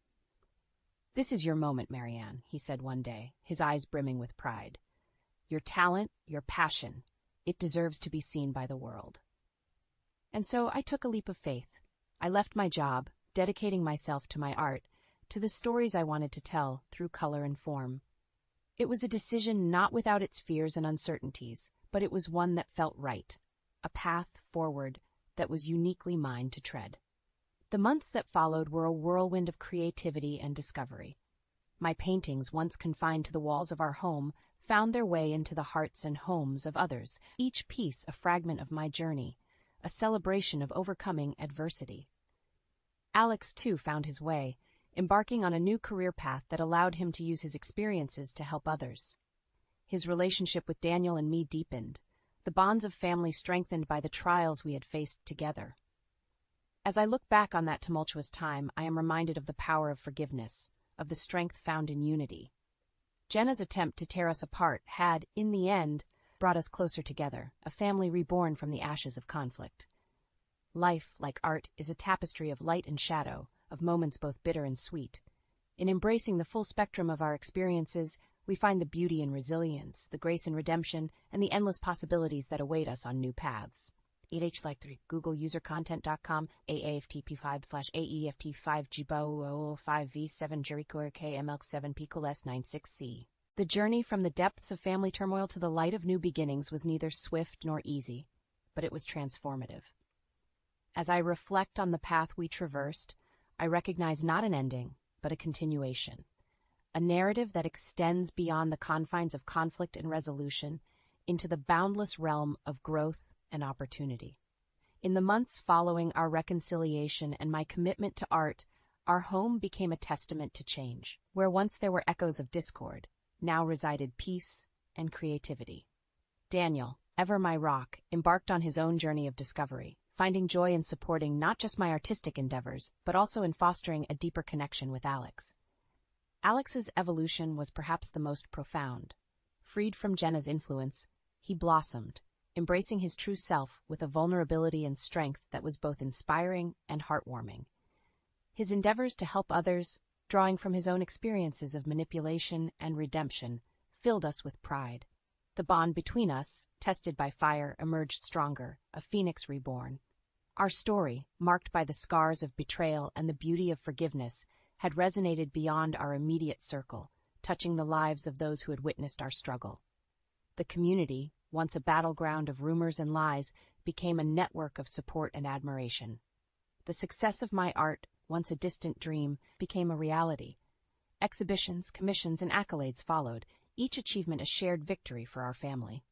A: This is your moment, Marianne, he said one day, his eyes brimming with pride. Your talent, your passion, it deserves to be seen by the world. And so I took a leap of faith. I left my job, dedicating myself to my art, to the stories I wanted to tell through color and form. It was a decision not without its fears and uncertainties, but it was one that felt right, a path forward that was uniquely mine to tread. The months that followed were a whirlwind of creativity and discovery. My paintings, once confined to the walls of our home, found their way into the hearts and homes of others, each piece a fragment of my journey, a celebration of overcoming adversity. Alex, too, found his way, embarking on a new career path that allowed him to use his experiences to help others. His relationship with Daniel and me deepened, the bonds of family strengthened by the trials we had faced together. As I look back on that tumultuous time, I am reminded of the power of forgiveness, of the strength found in unity. Jenna's attempt to tear us apart had, in the end, brought us closer together, a family reborn from the ashes of conflict. Life, like art, is a tapestry of light and shadow, of moments both bitter and sweet. In embracing the full spectrum of our experiences, we find the beauty in resilience, the grace in redemption, and the endless possibilities that await us on new paths. like3 googleusercontent.com AAFT5/AEFT5GBO5V7 Jericho KML7 Picoles 96C. The journey from the depths of family turmoil to the light of new beginnings was neither swift nor easy, but it was transformative. As I reflect on the path we traversed, I recognize not an ending, but a continuation. a narrative that extends beyond the confines of conflict and resolution into the boundless realm of growth and opportunity. In the months following our reconciliation and my commitment to art, our home became a testament to change. Where once there were echoes of discord, now resided peace and creativity. Daniel, ever my rock, embarked on his own journey of discovery, finding joy in supporting not just my artistic endeavors, but also in fostering a deeper connection with Alex. Alex's evolution was perhaps the most profound. Freed from Jenna's influence, he blossomed, embracing his true self with a vulnerability and strength that was both inspiring and heartwarming. His endeavors to help others, drawing from his own experiences of manipulation and redemption, filled us with pride. The bond between us, tested by fire, emerged stronger, a phoenix reborn. Our story, marked by the scars of betrayal and the beauty of forgiveness, had resonated beyond our immediate circle, touching the lives of those who had witnessed our struggle. The community, once a battleground of rumors and lies, became a network of support and admiration. The success of my art, once a distant dream, became a reality. Exhibitions, commissions, and accolades followed, each achievement a shared victory for our family.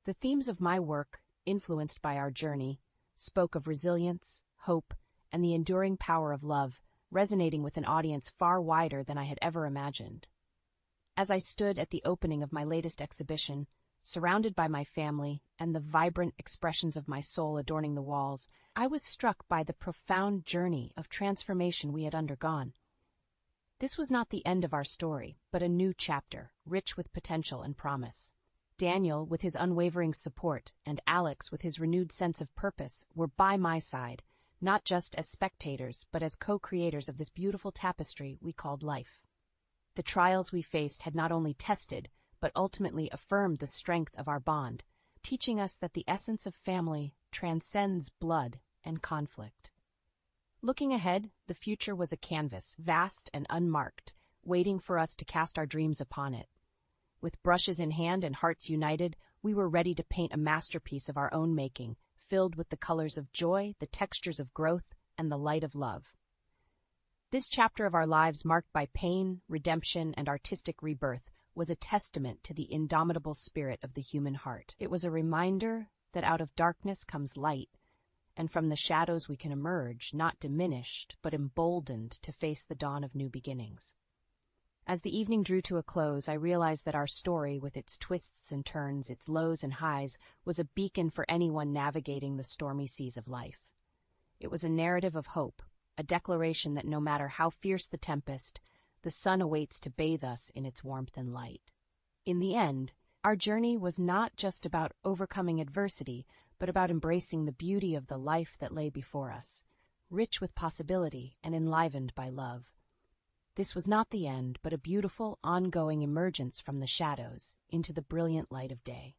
A: The themes of my work, influenced by our journey, spoke of resilience, hope, and the enduring power of love, resonating with an audience far wider than I had ever imagined. As I stood at the opening of my latest exhibition, surrounded by my family and the vibrant expressions of my soul adorning the walls, I was struck by the profound journey of transformation we had undergone. This was not the end of our story, but a new chapter, rich with potential and promise. Daniel, with his unwavering support, and Alex, with his renewed sense of purpose, were by my side, not just as spectators, but as co-creators of this beautiful tapestry we called life. The trials we faced had not only tested, but ultimately affirmed the strength of our bond, teaching us that the essence of family transcends blood and conflict. Looking ahead, the future was a canvas, vast and unmarked, waiting for us to cast our dreams upon it. With brushes in hand and hearts united, we were ready to paint a masterpiece of our own making, filled with the colors of joy, the textures of growth, and the light of love. This chapter of our lives, marked by pain, redemption, and artistic rebirth, was a testament to the indomitable spirit of the human heart. It was a reminder that out of darkness comes light, and from the shadows we can emerge, not diminished, but emboldened to face the dawn of new beginnings. As the evening drew to a close, I realized that our story, with its twists and turns, its lows and highs, was a beacon for anyone navigating the stormy seas of life. It was a narrative of hope, a declaration that no matter how fierce the tempest, the sun awaits to bathe us in its warmth and light. In the end, our journey was not just about overcoming adversity, but about embracing the beauty of the life that lay before us, rich with possibility and enlivened by love. This was not the end, but a beautiful, ongoing emergence from the shadows into the brilliant light of day.